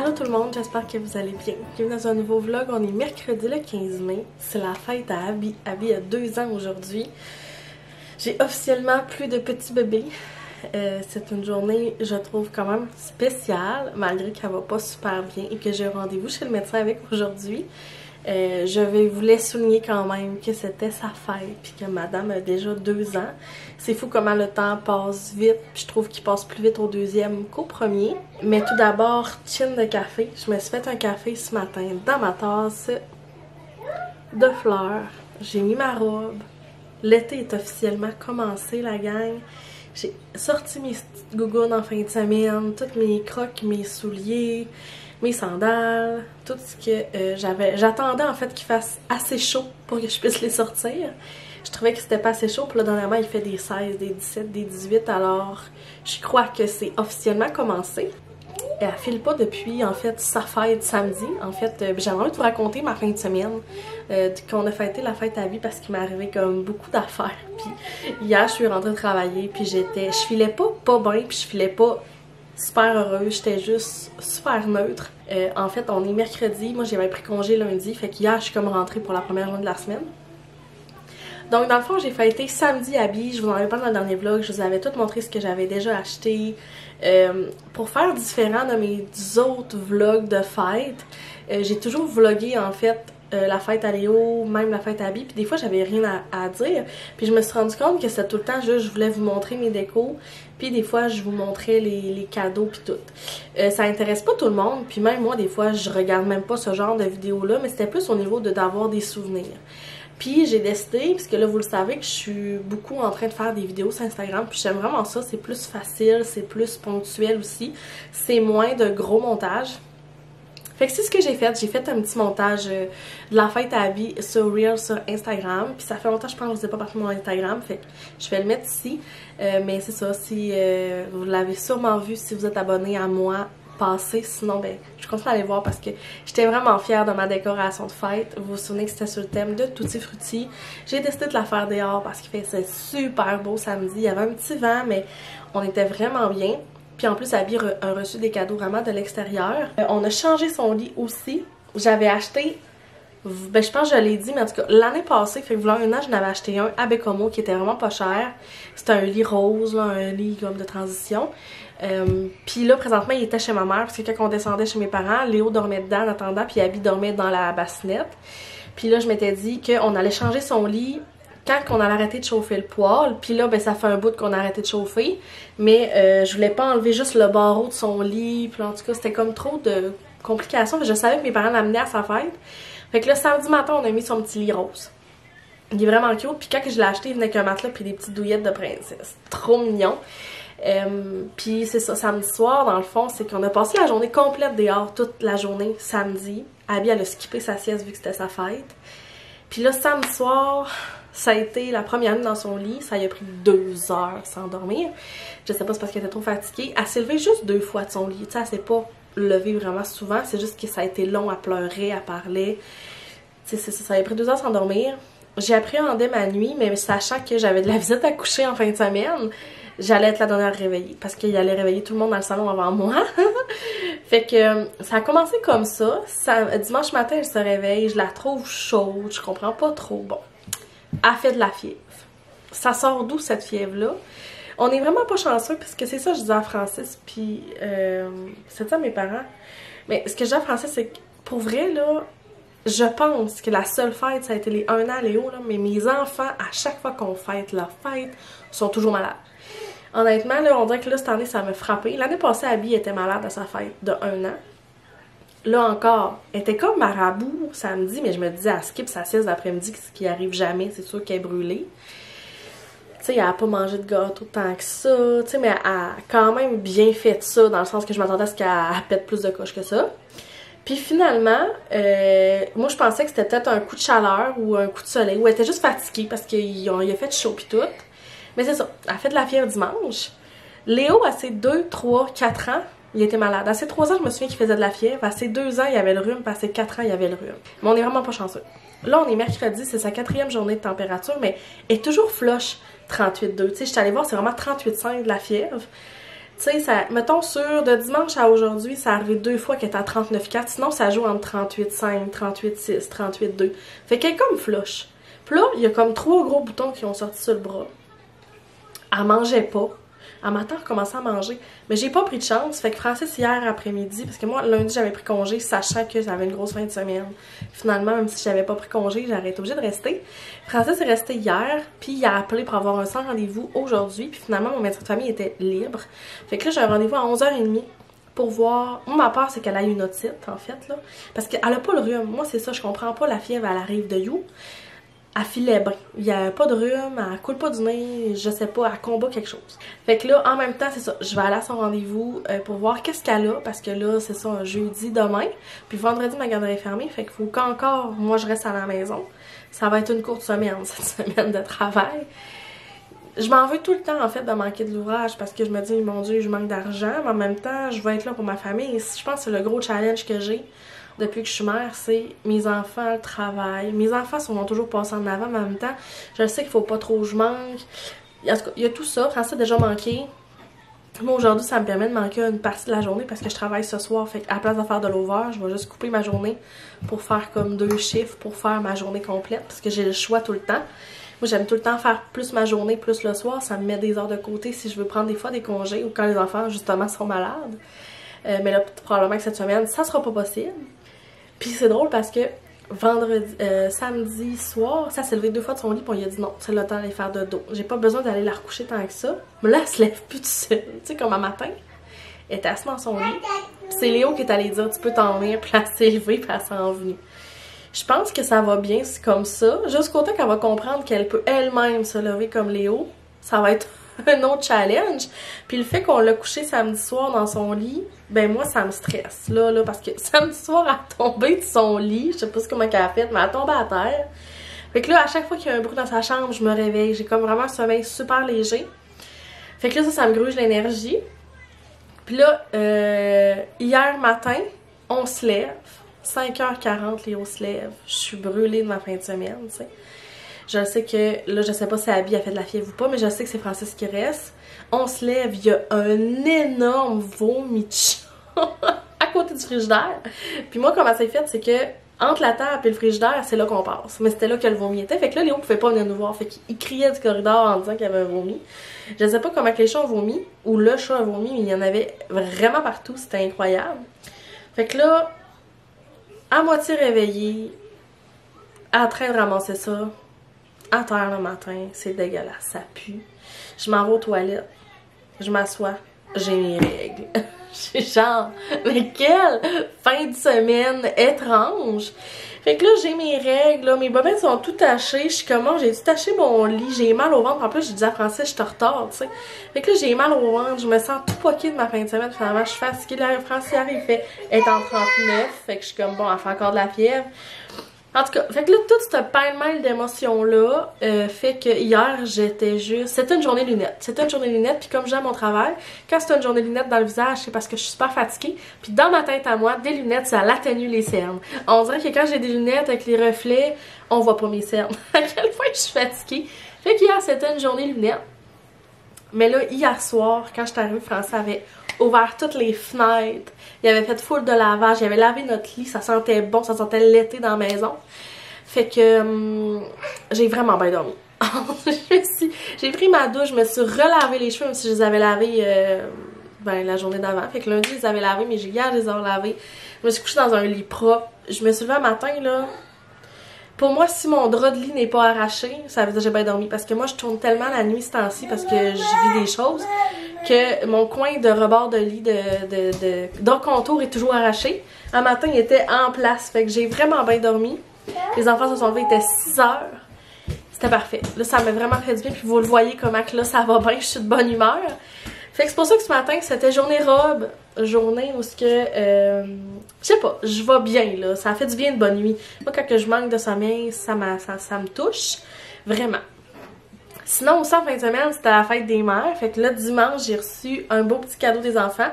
Allô tout le monde, j'espère que vous allez bien. Bienvenue dans un nouveau vlog. On est mercredi le 15 mai. C'est la fête à Abby. Abby a 2 ans aujourd'hui. J'ai officiellement plus de petits bébés. C'est une journée, je trouve, quand même spéciale, malgré qu'elle va pas super bien et que j'ai rendez-vous chez le médecin avec aujourd'hui. Je vais vous laisser souligner quand même que c'était sa fête puis que madame a déjà 2 ans. C'est fou comment le temps passe vite, puis je trouve qu'il passe plus vite au deuxième qu'au premier. Mais tout d'abord, chin de café. Je me suis fait un café ce matin dans ma tasse de fleurs. J'ai mis ma robe. L'été est officiellement commencé, la gang. J'ai sorti mes petites gougounes en fin de semaine, toutes mes crocs, mes souliers, mes sandales, tout ce que j'attendais en fait qu'il fasse assez chaud pour que je puisse les sortir. Je trouvais que c'était pas assez chaud, puis là dernièrement il fait des 16, des 17, des 18, alors je crois que c'est officiellement commencé. Elle file pas depuis en fait sa fête samedi. En fait, j'aimerais envie de vous raconter ma fin de semaine qu'on a fêté la fête à Abby parce qu'il m'est arrivé comme beaucoup d'affaires. Puis hier je suis rentrée travailler, puis je filais pas bien, puis je filais pas super heureuse, j'étais juste super neutre. En fait, on est mercredi, moi j'avais pris congé lundi, fait qu'hier je suis comme rentrée pour la première journée de la semaine. Donc dans le fond, j'ai fêté samedi à Abby, je vous en avais parlé dans le dernier vlog, je vous avais tout montré ce que j'avais déjà acheté. Pour faire différent de mes autres vlogs de fête, j'ai toujours vlogué en fait la fête à Léo, même la fête à Abby, puis des fois j'avais rien à dire, puis je me suis rendu compte que c'était tout le temps juste je voulais vous montrer mes décos, puis des fois je vous montrais les cadeaux puis tout. Ça intéresse pas tout le monde, puis même moi des fois je regarde même pas ce genre de vidéos là, mais c'était plus au niveau d'avoir des souvenirs. Puis j'ai décidé, puisque là vous le savez que je suis beaucoup en train de faire des vidéos sur Instagram, puis j'aime vraiment ça, c'est plus facile, c'est plus ponctuel aussi, c'est moins de gros montage. Fait que c'est ce que j'ai fait un petit montage de la fête à Abby sur Reel sur Instagram, puis ça fait longtemps je pense que je vous ai pas parlé de mon Instagram, fait que je vais le mettre ici, mais c'est ça, si vous l'avez sûrement vu si vous êtes abonné à moi, passé, sinon ben je continue à aller voir parce que j'étais vraiment fière de ma décoration de fête. Vous vous souvenez que c'était sur le thème de Tutti Frutti. J'ai décidé de la faire dehors parce qu'il faisait super beau samedi, il y avait un petit vent mais on était vraiment bien. Puis en plus Abby a reçu des cadeaux vraiment de l'extérieur. On a changé son lit aussi. J'avais acheté, ben je pense que je l'ai dit, mais en tout cas l'année passée, fait que voilà 1 an, je n'avais acheté un à Bécomo qui était vraiment pas cher. C'était un lit rose, là, un lit comme de transition. Puis là présentement il était chez ma mère parce que quand on descendait chez mes parents, Léo dormait dedans en attendant, puis Abby dormait dans la bassinette. Puis là je m'étais dit qu'on allait changer son lit quand on allait arrêter de chauffer le poêle. Puis là ben ça fait un bout qu'on a arrêté de chauffer, mais je voulais pas enlever juste le barreau de son lit, puis en tout cas c'était comme trop de complications. Je savais que mes parents l'amenaient à sa fête. Fait que là samedi matin on a mis son petit lit rose. Il est vraiment cute, puis quand je l'ai acheté il venait avec un matelas puis des petites douillettes de princesse. Trop mignon. Puis c'est ça, samedi soir dans le fond c'est qu'on a passé la journée complète dehors, toute la journée samedi. Abby elle a skippé sa sieste vu que c'était sa fête. Puis là samedi soir ça a été la première nuit dans son lit, ça y a pris 2 heures sans dormir. Je sais pas, c'est parce qu'elle était trop fatiguée. Elle s'est levée juste 2 fois de son lit, tu sais, elle s'est pas levée vraiment souvent, c'est juste que ça a été long, à pleurer, à parler. Tu sais, ça a pris 2 heures sans dormir. J'ai appréhendé ma nuit, mais sachant que j'avais de la visite à coucher en fin de semaine, j'allais être la dernière réveillée parce qu'il allait réveiller tout le monde dans le salon avant moi. Fait que ça a commencé comme ça. Dimanche matin, elle se réveille, je la trouve chaude, je comprends pas trop. Bon, elle fait de la fièvre. Ça sort d'où cette fièvre-là? On est vraiment pas chanceux parce que c'est ça que je disais à Francis, puis c'est ça mes parents. Mais ce que je dis à Francis, c'est que pour vrai, là, je pense que la seule fête, ça a été les 1 an à Léo, là, mais mes enfants, à chaque fois qu'on fête leur fête, sont toujours malades. Honnêtement, là, on dirait que là, cette année, ça m'a frappé. L'année passée, Abby était malade à sa fête de 1 an. Là encore, elle était comme marabout samedi, mais je me disais, elle skip sa sieste d'après-midi, ce qui arrive jamais, c'est sûr qu'elle est brûlée. Tu sais, elle a pas mangé de gâteau tant que ça, tu sais, mais elle a quand même bien fait ça, dans le sens que je m'attendais à ce qu'elle pète plus de coche que ça. Puis finalement, moi je pensais que c'était peut-être un coup de chaleur ou un coup de soleil, ou elle était juste fatiguée parce qu'il a fait chaud pis tout. Mais c'est ça, elle a fait de la fièvre dimanche. Léo, à ses 2, 3, 4 ans, il était malade. À ses 3 ans, je me souviens qu'il faisait de la fièvre. À ses 2 ans, il avait le rhume, puis à ses 4 ans, il avait le rhume. Mais on est vraiment pas chanceux. Là, on est mercredi, c'est sa 4e journée de température, mais elle est toujours flush 38,2. Tu sais, je suis allée voir, c'est vraiment 38,5 de la fièvre. Tu sais, mettons sur de dimanche à aujourd'hui, ça arrivé 2 fois qu'elle est à 39,4. Sinon, ça joue entre 38,5, 38,6, 38,2. Fait qu'elle est comme flush. Puis là, il y a comme 3 gros boutons qui ont sorti sur le bras. Elle mangeait pas. À matin, elle recommençait à manger. Mais j'ai pas pris de chance. Fait que Francis, hier après-midi, parce que moi, lundi, j'avais pris congé, sachant que j'avais une grosse fin de semaine. Finalement, même si j'avais pas pris congé, j'aurais été obligée de rester. Francis est resté hier, puis il a appelé pour avoir un sans rendez-vous aujourd'hui. Puis finalement, mon médecin de famille était libre. Fait que là, j'ai un rendez-vous à 11h30 pour voir. Moi, ma peur, c'est qu'elle ait une otite, en fait, là. Parce qu'elle a pas le rhume. Moi, c'est ça, je comprends pas. La fièvre, elle arrive de You. Elle filait bien. Il n'y a pas de rhume, elle coule pas du nez, je sais pas, elle combat quelque chose. Fait que là, en même temps, c'est ça, je vais aller à son rendez-vous pour voir qu'est-ce qu'elle a, parce que là, c'est ça, un jeudi demain. Puis vendredi, ma garderie est fermée, fait qu'il faut qu'encore, moi, je reste à la maison. Ça va être une courte semaine, cette semaine de travail. Je m'en veux tout le temps, en fait, de manquer de l'ouvrage, parce que je me dis, mon Dieu, je manque d'argent, mais en même temps, je vais être là pour ma famille. Et je pense que c'est le gros challenge que j'ai depuis que je suis mère, c'est mes enfants, le travail. Mes enfants sont toujours passés en avant, mais en même temps, je sais qu'il faut pas trop que je manque. En tout cas, il y a tout ça. Français a déjà manqué. Moi, aujourd'hui, ça me permet de manquer une partie de la journée parce que je travaille ce soir. Fait qu'à la place de faire de l'over, je vais juste couper ma journée pour faire comme 2 chiffres pour faire ma journée complète parce que j'ai le choix tout le temps. Moi, j'aime tout le temps faire plus ma journée, plus le soir. Ça me met des heures de côté si je veux prendre des fois des congés ou quand les enfants, justement, sont malades. Mais là, probablement que cette semaine, ça sera pas possible. Puis c'est drôle parce que samedi soir, ça s'est levé 2 fois de son lit, puis on lui a dit non, c'est le temps d'aller faire de dos. J'ai pas besoin d'aller la recoucher tant que ça. Mais là, elle se lève plus toute seule. Tu sais, comme un matin, elle était assise dans son lit. Puis c'est Léo qui est allé dire tu peux t'en venir, puis elle s'est levée, puis elle s'en venue. Je pense que ça va bien, c'est comme ça. Jusqu'au temps qu'elle va comprendre qu'elle peut elle-même se lever comme Léo, ça va être un autre challenge. Puis le fait qu'on l'a couché samedi soir dans son lit, ben moi ça me stresse là parce que samedi soir elle est tombée de son lit, je sais pas comment elle a fait, mais elle est tombée à terre. Fait que là à chaque fois qu'il y a un bruit dans sa chambre, je me réveille, j'ai comme vraiment un sommeil super léger. Fait que là ça me gruge l'énergie. Puis là hier matin, on se lève, 5h40 Léo se lève, je suis brûlée de ma fin de semaine, tu sais. Je sais que, là, je sais pas si Abby a fait de la fièvre ou pas, mais je sais que c'est Francis qui reste. On se lève, il y a un énorme vomi de chat à côté du frigidaire. Puis moi, comment ça s'est fait, c'est que entre la table et le frigidaire, c'est là qu'on passe. Mais c'était là que le vomi était. Fait que là, Léo pouvait pas venir nous voir. Fait qu'il criait du corridor en disant qu'il y avait un vomi. Je sais pas comment que les chats ont vomi, ou le chat a vomi, mais il y en avait vraiment partout. C'était incroyable. Fait que là, à moitié réveillée, en train de ramasser ça, à terre le matin, c'est dégueulasse, ça pue. Je m'en vais aux toilettes, je m'assois, j'ai mes règles. J'ai genre, mais quelle fin de semaine étrange! Fait que là, j'ai mes règles, là, mes bobettes sont tout tachées. Je suis comment, j'ai dû tacher mon lit, j'ai mal au ventre. En plus, j'ai dit à Francis, je te retarde, tu sais. Fait que là, j'ai mal au ventre, je me sens tout poquée de ma fin de semaine. Finalement, je suis fatiguée. Là, Francis arrive, elle est en 39. Fait que je suis comme, bon, elle fait encore de la fièvre. En tout cas, fait que là, toute cette pêle-mêle d'émotions-là fait que hier, j'étais juste... C'était une journée lunettes. C'était une journée lunettes, puis comme j'aime mon travail, quand c'est une journée lunettes dans le visage, c'est parce que je suis super fatiguée. Puis dans ma tête à moi, des lunettes, ça atténue les cernes. On dirait que quand j'ai des lunettes avec les reflets, on voit pas mes cernes. À quel point je suis fatiguée. Fait qu'hier, c'était une journée lunettes. Mais là, hier soir, quand je suis arrivée, François avait ouvert toutes les fenêtres. Il avait fait full de lavage. Il avait lavé notre lit. Ça sentait bon. Ça sentait l'été dans la maison. Fait que j'ai vraiment bien dormi. J'ai pris ma douche. Je me suis relavé les cheveux, même si je les avais lavés la journée d'avant. Fait que lundi, je les avais lavés, mais hier, je les ai relavés. Je me suis couchée dans un lit propre. Je me suis levée un matin, là. Pour moi, si mon drap de lit n'est pas arraché, ça veut dire que j'ai bien dormi. Parce que moi, je tourne tellement la nuit ce temps-ci parce que je vis des choses que mon coin de rebord de lit de contour est toujours arraché. Un matin, il était en place. Fait que j'ai vraiment bien dormi. Les enfants se sont levés, il était 6 heures. C'était parfait. Là, ça m'a vraiment fait du bien. Puis vous le voyez comment que là, ça va bien. Je suis de bonne humeur. Fait que c'est pour ça que ce matin, c'était journée robe. Journée où ce que... je sais pas, je vais bien, là. Ça fait du bien de bonne nuit. Moi, quand je manque de sommeil, ça me touche. Vraiment. Sinon, aussi en fin de semaine, c'était la fête des mères. Fait que là, dimanche, j'ai reçu un beau petit cadeau des enfants.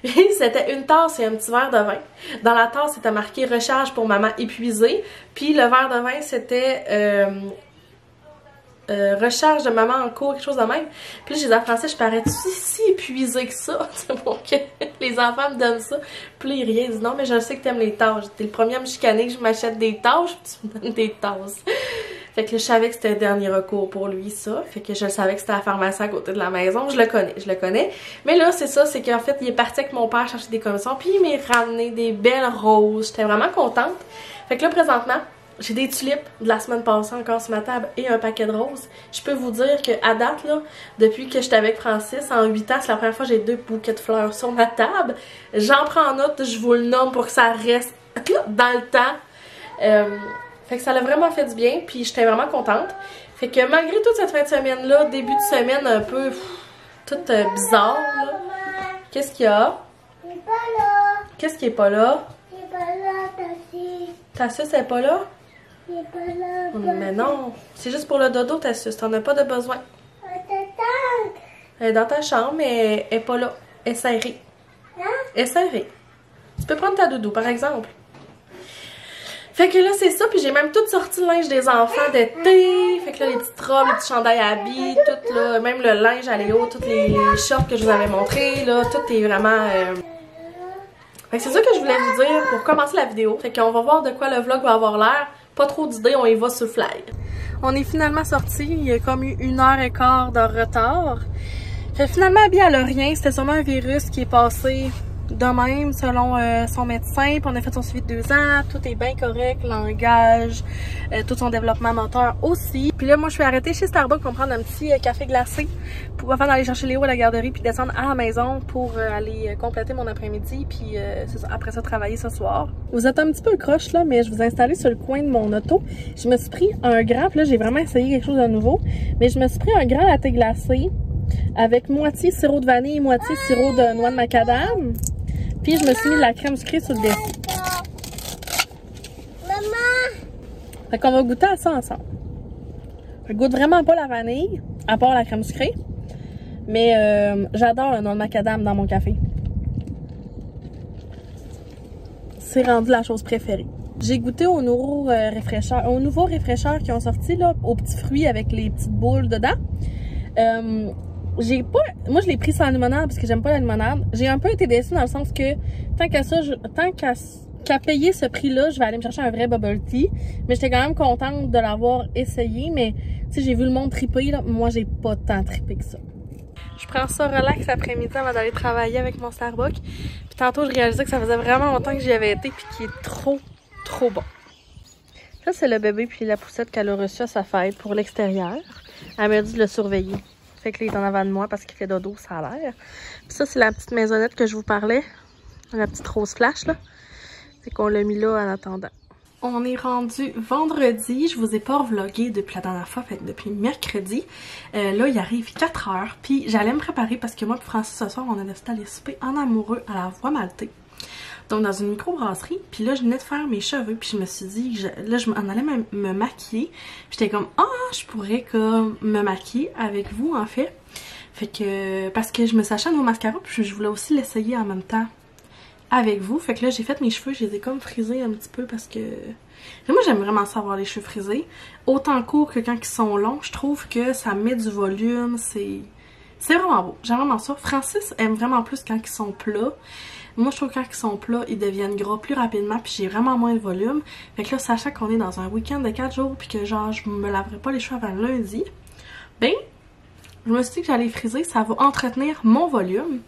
C'était une tasse et un petit verre de vin. Dans la tasse, c'était marqué recharge pour maman épuisée. Puis le verre de vin, c'était recharge de maman en cours, quelque chose de même. Puis là, je les ai en français, je parais si épuisée que ça. C'est bon que les enfants me donnent ça. Puis là, ils rient, ils disent non, mais je sais que t'aimes les tâches. T'es le premier à me chicaner que je m'achète des tâches, puis tu me donnes des tasses. Fait que là, je savais que c'était le dernier recours pour lui, ça. Fait que je savais que c'était à la pharmacie à côté de la maison. Je le connais. Mais là, c'est ça, c'est qu'en fait, il est parti avec mon père chercher des commissions, puis il m'a ramené des belles roses. J'étais vraiment contente. Fait que là, présentement, j'ai des tulipes de la semaine passée encore sur ma table et un paquet de roses. Je peux vous dire qu'à date, là, depuis que j'étais avec Francis, en 8 ans, c'est la première fois que j'ai 2 bouquets de fleurs sur ma table. J'en prends en note, je vous le nomme pour que ça reste dans le temps. Fait que ça l'a vraiment fait du bien, puis j'étais vraiment contente. Fait que malgré toute cette fin de semaine-là, début de semaine un peu toute bizarre, là. Qu'est-ce qu'il y a? Il est pas là. Qu'est-ce qui est pas là? Il est pas là, Tassus. Tassus est pas là? Il est pas là. Mais non, c'est juste pour le dodo, Tassus. T'en as pas de besoin. Elle est dans ta chambre, mais elle est pas là. Elle est serrée. Hein? Elle est serrée. Tu peux prendre ta doudou, par exemple. Fait que là, c'est ça. Puis j'ai même tout sorti le linge des enfants d'été. Fait que là, les petites robes, les petits chandails à habits, tout là. Même le linge à Léo, tous les shorts que je vous avais montrés, là. Tout est vraiment... Fait que c'est ça que je voulais vous dire pour commencer la vidéo. Fait qu'on va voir de quoi le vlog va avoir l'air. Pas trop d'idées, on y va sur le fly. On est finalement sortis. Il y a comme eu 1h15 de retard. Fait finalement, habillé à rien. C'était sûrement un virus qui est passé... de même, selon son médecin, puis on a fait son suivi de 2 ans, tout est bien correct, langage, tout son développement moteur aussi. Puis là, moi, je suis arrêtée chez Starbucks pour me prendre un petit café glacé pour avant d'aller chercher Léo à la garderie puis descendre à la maison pour aller compléter mon après-midi, puis après ça, travailler ce soir. Vous êtes un petit peu croche là, mais je vous ai installé sur le coin de mon auto. Je me suis pris un grand, puis là, j'ai vraiment essayé quelque chose de nouveau, mais je me suis pris un grand latte glacé avec moitié sirop de vanille et moitié sirop de noix de macadam. Puis je me suis mis de la crème sucrée sur le dessus. Maman! Fait qu'on va goûter à ça ensemble. Je goûte vraiment pas la vanille, à part la crème sucrée. Mais j'adore le noix de macadam dans mon café. C'est rendu la chose préférée. J'ai goûté aux nouveaux réfraîcheurs qui ont sorti là, aux petits fruits avec les petites boules dedans. Moi je l'ai pris sans limonade parce que j'aime pas la limonade. J'ai un peu été déçue dans le sens que tant qu'à payer ce prix là, je vais aller me chercher un vrai bubble tea. Mais j'étais quand même contente de l'avoir essayé. Mais tu sais, j'ai vu le monde triper là, moi j'ai pas tant trippé que ça. Je prends ça relax après-midi avant d'aller travailler avec mon Starbucks. Puis tantôt je réalisais que ça faisait vraiment longtemps que j'y avais été puis qu'il est trop bon. Ça c'est le bébé puis la poussette qu'elle a reçue à sa fête pour l'extérieur. Elle m'a dit de le surveiller. Fait que là, il est en avant de moi parce qu'il fait dodo, ça a l'air. Puis ça, c'est la petite maisonnette que je vous parlais. La petite rose flash, là. C'est qu'on l'a mis là en attendant. On est rendu vendredi. Je vous ai pas vlogué depuis la dernière fois, fait que depuis mercredi. Là, il arrive 4 h. Puis j'allais me préparer parce que moi et Francis, ce soir, on a décidé d'aller souper en amoureux à la Voie Maltée. Donc dans une microbrasserie, puis là je venais de faire mes cheveux, puis je me suis dit, là je m'en allais me maquiller. J'étais comme, je pourrais comme me maquiller avec vous en fait. Fait que, parce que je me suis acheté un nouveau mascara, puis je voulais aussi l'essayer en même temps avec vous. Fait que là j'ai fait mes cheveux, je les ai comme frisés un petit peu parce que... moi j'aime vraiment ça avoir les cheveux frisés. Autant courts que quand ils sont longs, je trouve que ça met du volume, c'est vraiment beau. J'aime vraiment ça. Francis aime vraiment plus quand ils sont plats. Moi, je trouve que quand ils sont plats, ils deviennent gras plus rapidement, puis j'ai vraiment moins de volume. Fait que là, sachant qu'on est dans un week-end de 4 jours, puis que genre, je me laverai pas les cheveux avant lundi, ben, je me suis dit que j'allais friser, ça va entretenir mon volume.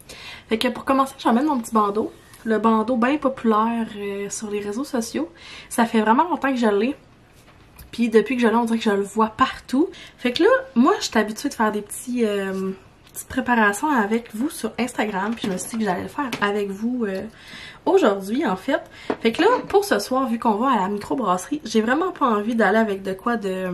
Fait que pour commencer, je vais mettre mon petit bandeau. Le bandeau bien populaire sur les réseaux sociaux. Ça fait vraiment longtemps que je l'ai. Puis depuis que je l'ai, on dirait que je le vois partout. Fait que là, moi, je suis habituée de faire des petite préparation avec vous sur Instagram, puis je me suis dit que j'allais le faire avec vous aujourd'hui en fait. Fait que là, pour ce soir, vu qu'on va à la microbrasserie, j'ai vraiment pas envie d'aller avec de quoi de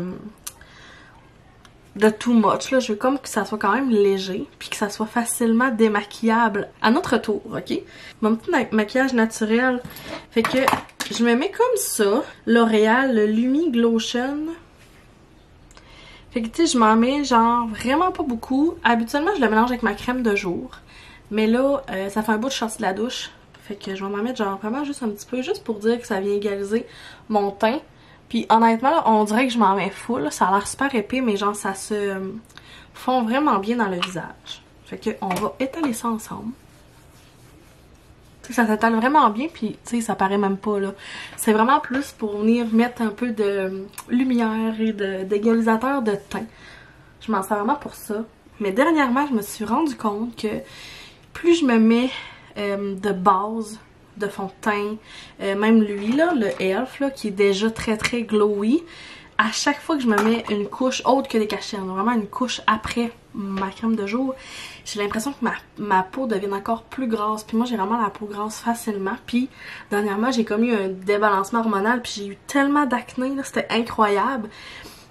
too much, là. Je veux comme que ça soit quand même léger, puis que ça soit facilement démaquillable à notre tour, ok? Mon petit maquillage naturel. Fait que je me mets comme ça, L'Oréal, le Lumi Glotion. Fait que tu sais, je m'en mets genre vraiment pas beaucoup. Habituellement, je le mélange avec ma crème de jour. Mais là, ça fait un bout de sortie de la douche. Fait que je vais m'en mettre genre vraiment juste un petit peu, juste pour dire que ça vient égaliser mon teint. Puis honnêtement, là, on dirait que je m'en mets full. Ça a l'air super épais, mais genre ça se fond vraiment bien dans le visage. Fait que on va étaler ça ensemble. T'sais, ça s'étale vraiment bien, puis tu sais, ça paraît même pas là. C'est vraiment plus pour venir mettre un peu de lumière et d'égalisateur de teint. Je m'en sers vraiment pour ça. Mais dernièrement, je me suis rendu compte que plus je me mets de base, de fond de teint, même lui là, le Elf là, qui est déjà très très glowy, à chaque fois que je me mets une couche autre que des cachets, vraiment une couche après ma crème de jour, j'ai l'impression que ma peau devient encore plus grasse. Puis moi j'ai vraiment la peau grasse facilement. Puis dernièrement j'ai comme eu un débalancement hormonal, puis j'ai eu tellement d'acné, c'était incroyable.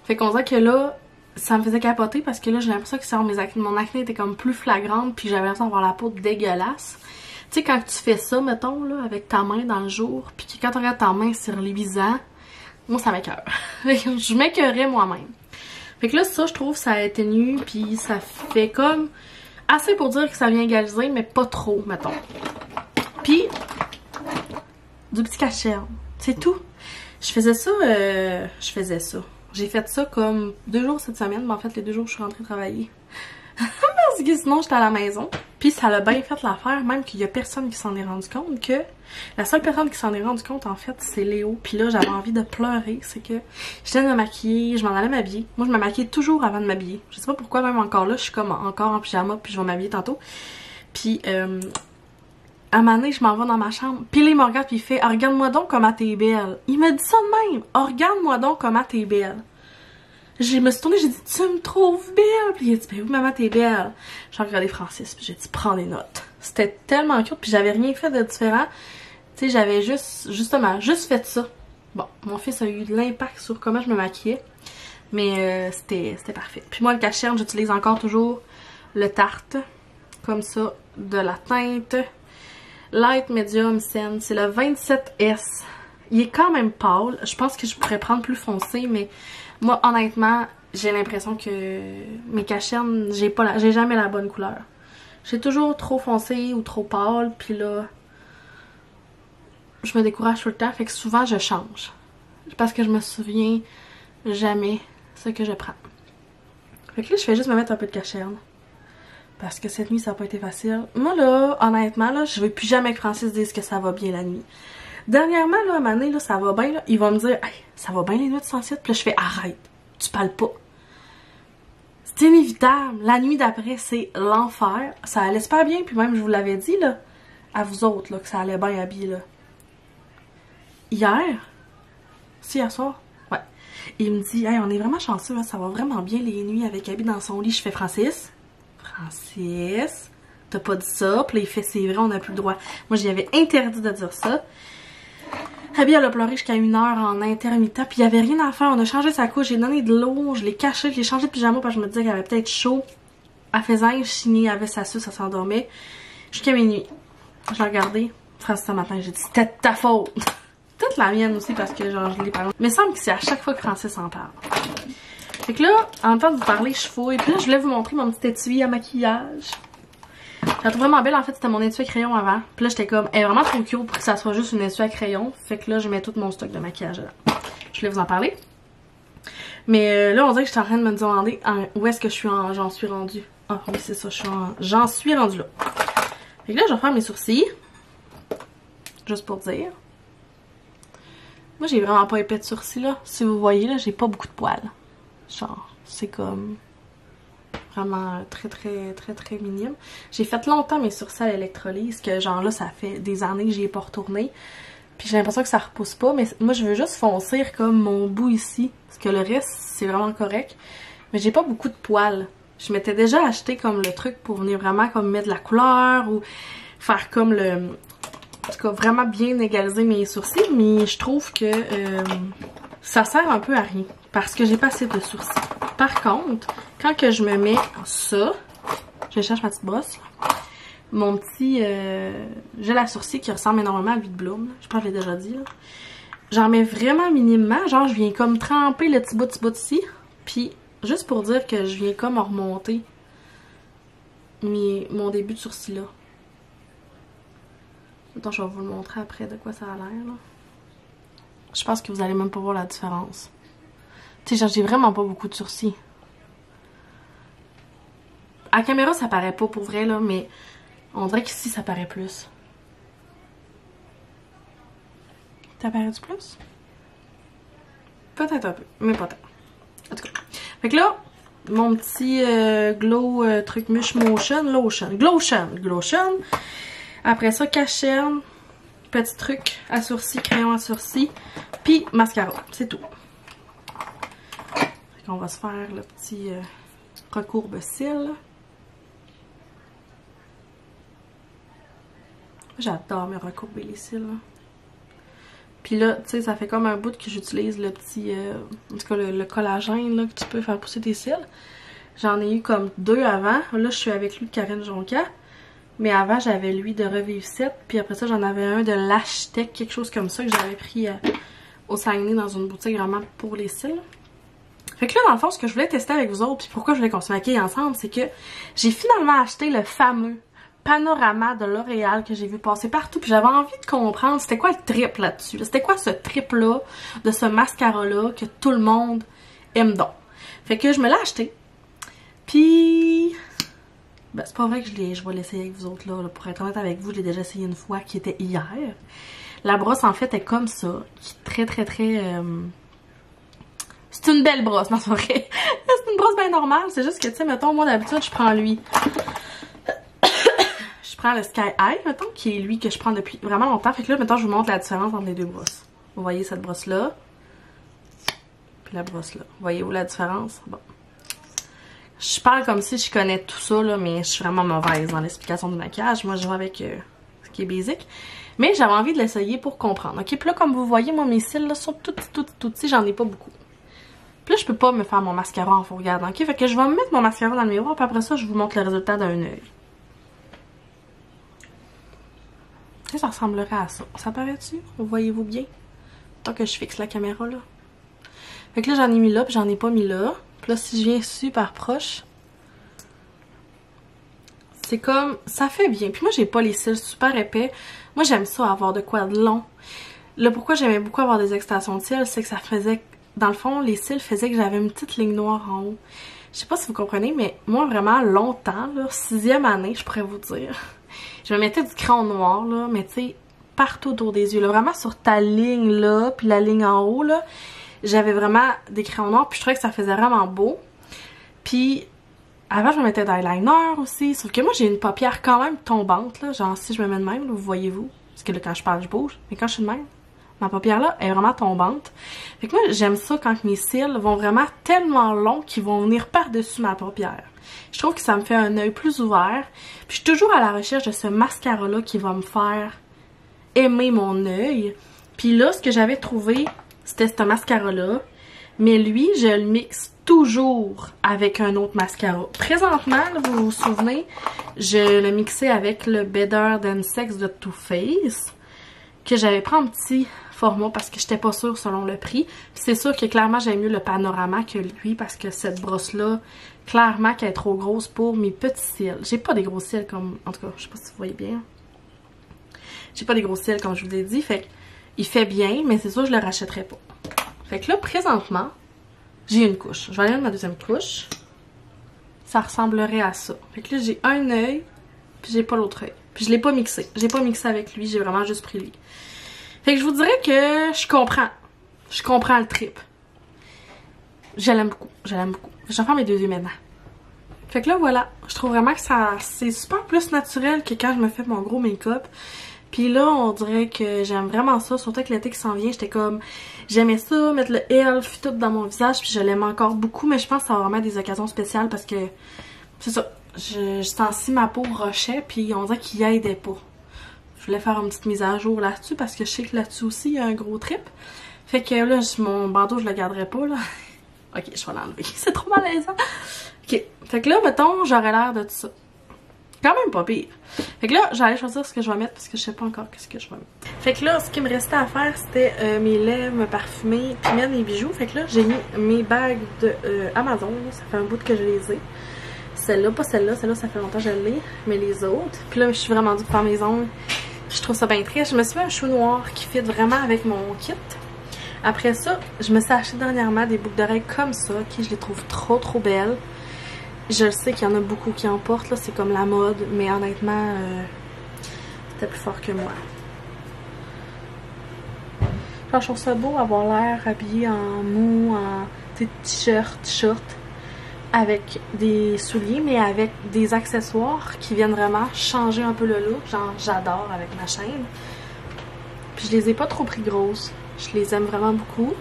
Fait qu'on dirait que là, ça me faisait capoter parce que là j'ai l'impression que mon acné était comme plus flagrante, puis j'avais l'impression d'avoir la peau dégueulasse. Tu sais, quand tu fais ça, mettons, là, avec ta main dans le jour, puis que quand tu regardes ta main sur les visants, moi, ça m'écoeure. Je m'écoeurais moi-même. Fait que là, ça, je trouve, ça atténue, puis ça fait comme assez pour dire que ça vient égaliser, mais pas trop, mettons. Puis, du petit cachet, c'est tout. Je faisais ça. J'ai fait ça comme 2 jours cette semaine, mais en fait, les 2 jours, je suis rentrée travailler. Parce que sinon, j'étais à la maison. Puis ça l'a bien fait l'affaire, même qu'il y a personne qui s'en est rendu compte, que la seule personne qui s'en est rendu compte, en fait, c'est Léo. Puis là, j'avais envie de pleurer. C'est que je viens de me maquiller, je m'en allais m'habiller. Moi, je me maquille toujours avant de m'habiller. Je sais pas pourquoi, même encore là, je suis comme encore en pyjama, puis je vais m'habiller tantôt. Puis, à un moment donné, je m'en vais dans ma chambre. Puis là, il me regarde, puis il fait « Regarde-moi donc comment t'es belle. » Il me dit ça de même. « Regarde-moi donc comment t'es belle. » Je me suis tournée, j'ai dit, tu me trouves belle? Puis il a dit, ben oui, maman, t'es belle. J'ai regardé Francis, puis j'ai dit, prends des notes. C'était tellement cute, puis j'avais rien fait de différent. Tu sais, j'avais justement fait ça. Bon, mon fils a eu de l'impact sur comment je me maquillais, mais c'était parfait. Puis moi, le cachet, j'utilise encore toujours le Tarte, comme ça, de la teinte Light Medium Scent. C'est le 27S. Il est quand même pâle. Je pense que je pourrais prendre plus foncé, mais moi, honnêtement, j'ai l'impression que mes cachernes, j'ai jamais la bonne couleur. J'ai toujours trop foncé ou trop pâle, puis là, je me décourage tout le temps, fait que souvent, je change. Parce que je me souviens jamais ce que je prends. Fait que là, je fais juste me mettre un peu de cacherne. Parce que cette nuit, ça n'a pas été facile. Moi, là, honnêtement, là, je veux plus jamais que Francis dise que ça va bien la nuit. Dernièrement, là, à un moment donné, là, ça va bien, là, il va me dire « Hey, ça va bien les nuits de sensible? » Puis là, je fais « Arrête, tu parles pas. » C'est inévitable. La nuit d'après, c'est l'enfer. Ça allait super bien, puis même, je vous l'avais dit, là, à vous autres, là, que ça allait bien habiller, là. Hier? C'est hier soir? Ouais. Il me dit « Hey, on est vraiment chanceux, hein, ça va vraiment bien les nuits avec Abby dans son lit. » Je fais « Francis? Francis? T'as pas dit ça? » Puis là, il fait « C'est vrai, on n'a plus le droit. » Moi, j'y avais interdit de dire ça. Abby, elle a pleuré jusqu'à 1 heure en intermittent, puis il y avait rien à faire. On a changé sa couche, j'ai donné de l'eau, je l'ai caché, je l'ai changé de pyjama parce que je me disais qu'elle avait peut-être chaud. Elle faisait un chigner, elle avait sa suce, elle s'endormait. Jusqu'à minuit. J'ai regardé, Francis ce matin, j'ai dit c'était de ta faute. Peut-être la mienne aussi parce que genre je l'ai parlé. Mais il semble que c'est à chaque fois que Francis en parle. Fait que là, en temps de vous parler, je fouille. Puis là, je voulais vous montrer mon petit étui à maquillage. Je la trouve vraiment belle, en fait, c'était mon étui à crayon avant. Puis là, j'étais comme, elle est vraiment trop cute pour que ça soit juste une étui à crayon. Fait que là, je mets tout mon stock de maquillage là. Je voulais vous en parler. Mais là, on dirait que je suis en train de me demander où est-ce que j'en suis rendue. Ah oui, c'est ça, j'en suis rendue là. Fait que là, je vais faire mes sourcils. Juste pour dire. Moi, j'ai vraiment pas épais de sourcils là. Si vous voyez, là, j'ai pas beaucoup de poils. Genre, c'est comme vraiment très minime. J'ai fait longtemps mes sourcils à l'électrolyse, que genre là, ça fait des années que j'y ai pas retourné. Puis j'ai l'impression que ça repousse pas, mais moi je veux juste foncir comme mon bout ici. Parce que le reste, c'est vraiment correct. Mais j'ai pas beaucoup de poils. Je m'étais déjà acheté comme le truc pour venir vraiment comme mettre de la couleur ou faire comme le... En tout cas, vraiment bien égaliser mes sourcils, mais je trouve que ça sert un peu à rien. Parce que j'ai pas assez de sourcils. Par contre, quand que je me mets ça, je cherche ma petite brosse, mon petit gel à sourcils qui ressemble énormément à l'huile de Bloom, je pense que je l'ai déjà dit, j'en mets vraiment minimement, genre je viens comme tremper le petit bout ici, puis juste pour dire que je viens comme remonter mon début de sourcil là. Attends, je vais vous le montrer après de quoi ça a l'air là. Je pense que vous allez même pas voir la différence. Tu sais, genre, j'ai vraiment pas beaucoup de sourcils. À la caméra, ça paraît pas pour vrai, là, mais on dirait qu'ici, ça paraît plus. T'apparaît-tu plus? Peut-être un peu, mais pas tant. En tout cas. Fait que là, mon petit glow truc Mush Motion, Glowtion. Après ça, cacherne, petit truc à sourcils, crayon à sourcils, puis mascara. C'est tout. Fait qu'on va se faire le petit recourbe-cils. J'adore me recourber les cils. Puis là, tu sais, ça fait comme un bout que j'utilise le petit, en tout cas le collagène là, que tu peux faire pousser tes cils. J'en ai eu comme 2 avant. Là, je suis avec lui de Karine Jonca. Mais avant, j'avais lui de Revive 7. Puis après ça, j'en avais un de Lashtec, quelque chose comme ça, que j'avais pris au Saguenay dans une boutique vraiment pour les cils. Fait que là, dans le fond, ce que je voulais tester avec vous autres, puis pourquoi je voulais qu'on se maquille ensemble, c'est que j'ai finalement acheté le fameux panorama de L'Oréal que j'ai vu passer partout. Puis j'avais envie de comprendre c'était quoi le trip là-dessus. C'était quoi ce trip-là, de ce mascara-là que tout le monde aime donc. Fait que je me l'ai acheté. Puis... ben, c'est pas vrai que je vais l'essayer avec vous autres là. Pour être honnête avec vous, je l'ai déjà essayé une fois, qui était hier. La brosse, en fait, est comme ça. Qui est très... C'est une belle brosse, non, c'est vrai. C'est une brosse bien normale. C'est juste que, tu sais, mettons, moi, d'habitude, je prends lui. Je prends le Sky High, mettons, qui est lui que je prends depuis vraiment longtemps. Fait que là, mettons, je vous montre la différence entre les deux brosses. Vous voyez cette brosse-là. Puis la brosse-là. Voyez-vous la différence? Bon. Je parle comme si je connais tout ça, là, mais je suis vraiment mauvaise dans l'explication du maquillage. Moi, je vais avec ce qui est basic. Mais j'avais envie de l'essayer pour comprendre. Ok, puis là, comme vous voyez, moi, mes cils, là, sont tout petits. J'en ai pas beaucoup. Puis là, je peux pas me faire mon mascara en regardant. Ok, fait que je vais me mettre mon mascara dans le miroir. Puis après ça, je vous montre le résultat d'un œil. Ça ressemblerait à ça. Ça paraît-tu? Vous voyez-vous bien? Tant que je fixe la caméra, là. Fait que là, j'en ai mis là, puis j'en ai pas mis là. Puis là, si je viens super proche, c'est comme... ça fait bien. Puis moi, j'ai pas les cils super épais. Moi, j'aime ça, avoir de quoi de long. Là, pourquoi j'aimais beaucoup avoir des extensions de cils, c'est que ça faisait... dans le fond, les cils faisaient que j'avais une petite ligne noire en haut. Je sais pas si vous comprenez, mais moi, vraiment, longtemps, là, 6e année, je pourrais vous dire... je me mettais du crayon noir, là, mais tu sais, partout autour des yeux, là, vraiment sur ta ligne, là, puis la ligne en haut, là, j'avais vraiment des crayons noirs, puis je trouvais que ça faisait vraiment beau. Puis, avant, je me mettais d'eyeliner aussi, sauf que moi, j'ai une paupière quand même tombante, là, genre, si je me mets de même, là, vous voyez-vous, parce que là, quand je parle, je bouge, mais quand je suis de même, ma paupière, là, est vraiment tombante. Fait que moi, j'aime ça quand mes cils vont vraiment tellement longs qu'ils vont venir par-dessus ma paupière. Je trouve que ça me fait un œil plus ouvert. Puis je suis toujours à la recherche de ce mascara-là qui va me faire aimer mon œil. Puis là, ce que j'avais trouvé, c'était ce mascara-là. Mais lui, je le mixe toujours avec un autre mascara. Présentement, là, vous vous souvenez, je le mixais avec le Better Than Sex de Too Faced, que j'avais pris en petit format parce que j'étais pas sûre selon le prix. C'est sûr que clairement, j'aime mieux le panorama que lui parce que cette brosse-là, clairement qu'elle est trop grosse pour mes petits cils. J'ai pas des gros cils comme... en tout cas, je sais pas si vous voyez bien. J'ai pas des gros cils comme je vous l'ai dit. Fait qu'il fait bien, mais c'est sûr que je le rachèterai pas. Fait que là, présentement, j'ai une couche. Je vais aller dans ma deuxième couche. Ça ressemblerait à ça. Fait que là, j'ai un œil, puis j'ai pas l'autre œil. Puis je l'ai pas mixé. J'ai pas mixé avec lui, j'ai vraiment juste pris lui. Fait que je vous dirais que je comprends. Je comprends le trip. Je l'aime beaucoup. Je l'aime beaucoup. Je vais faire mes deux yeux maintenant. Fait que là, voilà. Je trouve vraiment que ça c'est super plus naturel que quand je me fais mon gros make-up. Puis là, on dirait que j'aime vraiment ça. Surtout avec l'été qui s'en vient, j'étais comme... j'aimais ça, mettre le elf tout dans mon visage. Puis je l'aime encore beaucoup. Mais je pense que ça va vraiment des occasions spéciales parce que... c'est ça. Je sentis ma peau rochait. Puis on dirait qu'il aidait pas. Je voulais faire une petite mise à jour là-dessus parce que je sais que là-dessus aussi, il y a un gros trip. Fait que là, mon bandeau, je le garderai pas, là. Ok, je vais l'enlever. C'est trop malaisant. Ok. Fait que là, mettons, j'aurais l'air de tout ça. Quand même pas pire. Fait que là, j'allais choisir ce que je vais mettre parce que je sais pas encore qu'est-ce que je vais mettre. Fait que là, ce qui me restait à faire, c'était mes lèvres, me parfumer, puis mettre mes bijoux. Fait que là, j'ai mis mes bagues de Amazon. Ça fait un bout que je les ai. Celle-là, pas celle-là. Celle-là, ça fait longtemps que je l'ai. Mais les autres. Puis là, je suis vraiment due pour faire mes ongles. Je trouve ça bien triste. Je me suis fait un chou noir qui fit vraiment avec mon kit. Après ça, je me suis acheté dernièrement des boucles d'oreilles comme ça, qui je les trouve trop belles. Je sais qu'il y en a beaucoup qui en portent, là, c'est comme la mode, mais honnêtement, c'était plus fort que moi. Genre, je trouve ça beau avoir l'air habillé en mou, en t-shirt, short, avec des souliers, mais avec des accessoires qui viennent vraiment changer un peu le look. Genre, j'adore avec ma chaîne. Puis je les ai pas trop pris grosses. Je les aime vraiment beaucoup.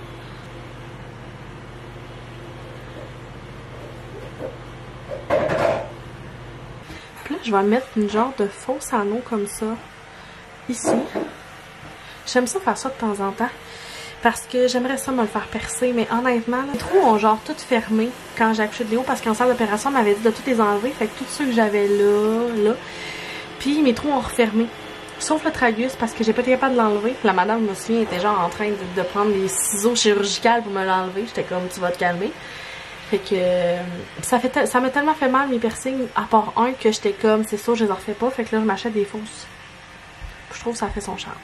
Puis là, je vais mettre une genre de fausse anneau comme ça, ici. J'aime ça faire ça de temps en temps. Parce que j'aimerais ça me le faire percer, mais honnêtement, les trous ont genre tout fermé quand j'ai accouché de Léo, parce qu'en salle d'opération, on m'avait dit de tous les enlever, fait que tous ceux que j'avais là, puis mes trous ont refermé. Sauf le tragus, parce que j'ai pas été capable de l'enlever. La madame, je me souviens, était genre en train de prendre des ciseaux chirurgicales pour me l'enlever. J'étais comme, tu vas te calmer. Fait que ça m'a tellement fait mal mes piercings, à part un, que j'étais comme, c'est sûr, je les en refais pas, fait que là, je m'achète des fausses. Je trouve que ça fait son charme.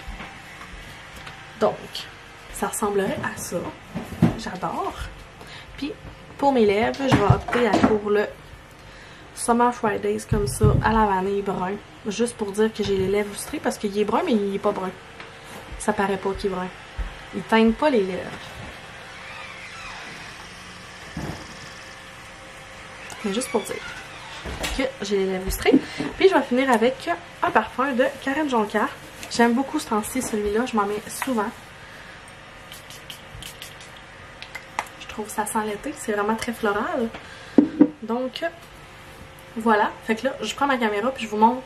Donc, ça ressemblerait à ça. J'adore. Puis, pour mes lèvres, je vais opter pour le Summer Fridays comme ça, à la vanille brun. Juste pour dire que j'ai les lèvres lustrées, parce qu'il est brun, mais il est pas brun. Ça paraît pas qu'il est brun. Il teigne pas les lèvres. Mais juste pour dire que j'ai les lèvres lustrées. Puis, je vais finir avec un parfum de Karen Jonquière. J'aime beaucoup ce temps-ci, celui-là. Je m'en mets souvent. Je trouve que ça sent l'été. C'est vraiment très floral. Donc, voilà. Fait que là, je prends ma caméra puis je vous montre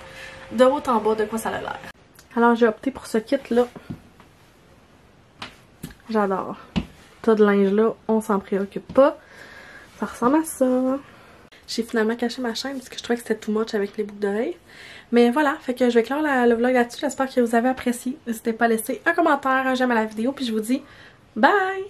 de haut en bas de quoi ça a l'air. Alors, j'ai opté pour ce kit-là. J'adore. Tas de linge-là, on s'en préoccupe pas. Ça ressemble à ça. J'ai finalement caché ma chaîne parce que je trouvais que c'était too much avec les boucles d'oreilles. Mais voilà, fait que je vais clore le vlog là-dessus. J'espère que vous avez apprécié. N'hésitez pas à laisser un commentaire, un j'aime à la vidéo. Puis je vous dis bye!